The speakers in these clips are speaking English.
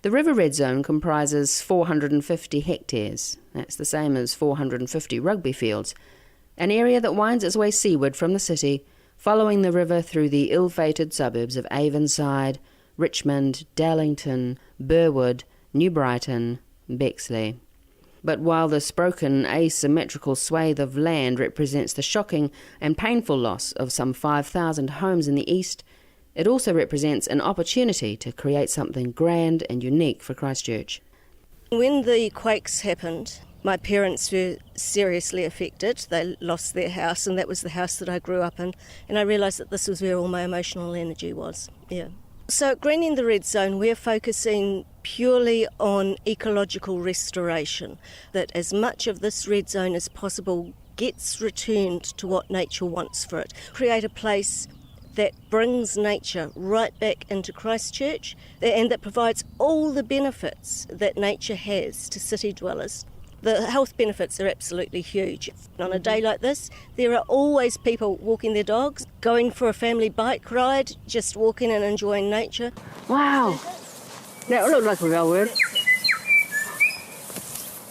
The River Red Zone comprises 450 hectares. That's the same as 450 rugby fields. An area that winds its way seaward from the city, following the river through the ill-fated suburbs of Avonside, Richmond, Dallington, Burwood, New Brighton, Bexley. But while this broken, asymmetrical swathe of land represents the shocking and painful loss of some 5,000 homes in the east, it also represents an opportunity to create something grand and unique for Christchurch. When the quakes happened, my parents were seriously affected. They lost their house, and that was the house that I grew up in. And I realised that this was where all my emotional energy was. So at Greening the Red Zone, we're focusing purely on ecological restoration, that as much of this red zone as possible gets returned to what nature wants for it. Create a place that brings nature right back into Christchurch and that provides all the benefits that nature has to city dwellers. The health benefits are absolutely huge. On a day like this, there are always people walking their dogs, going for a family bike ride, just walking and enjoying nature. Wow, that looked like a real word.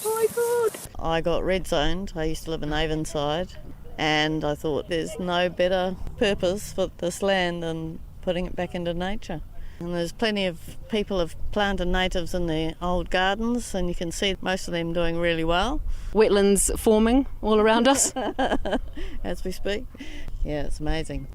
Oh my God. I got red zoned. I used to live in Avonside, and I thought there's no better purpose for this land than putting it back into nature. And there's plenty of people have planted natives in their old gardens, and you can see most of them doing really well. Wetlands forming all around us. As we speak. Yeah, it's amazing.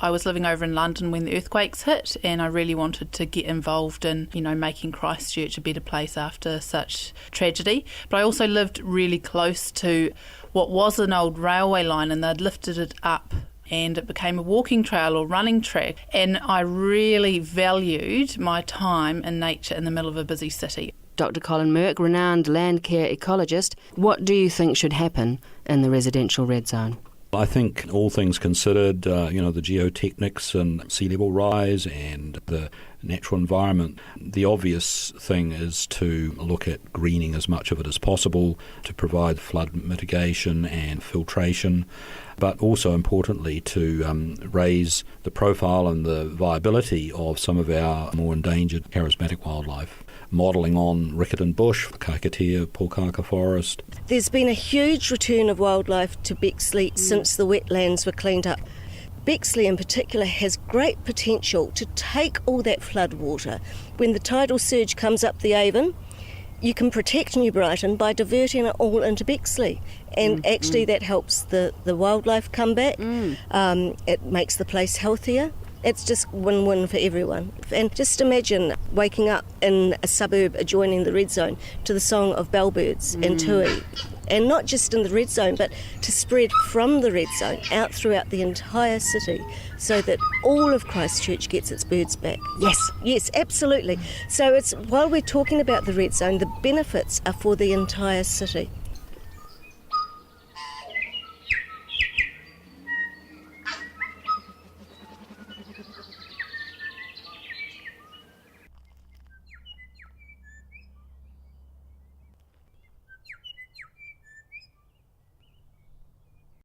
I was living over in London when the earthquakes hit, and I really wanted to get involved in, making Christchurch a better place after such tragedy. But I also lived really close to what was an old railway line, and they'd lifted it up and it became a walking trail or running track, and I really valued my time in nature in the middle of a busy city. Dr. Colin Meurk, renowned Landcare ecologist, what do you think should happen in the residential red zone? I think all things considered, the geotechnics and sea level rise and the natural environment, the obvious thing is to look at greening as much of it as possible to provide flood mitigation and filtration, but also importantly to raise the profile and the viability of some of our more endangered charismatic wildlife. Modelling on Riccarton Bush, Kakatea, Podocarp forest. There's been a huge return of wildlife to Bexley since the wetlands were cleaned up. Bexley in particular has great potential to take all that flood water. When the tidal surge comes up the Avon, you can protect New Brighton by diverting it all into Bexley. And actually that helps the wildlife come back. It makes the place healthier. It's just win-win for everyone. And just imagine waking up in a suburb adjoining the red zone to the song of bellbirds and tui. And not just in the red zone, but to spread from the red zone out throughout the entire city so that all of Christchurch gets its birds back. Yes, absolutely. So while we're talking about the red zone, the benefits are for the entire city.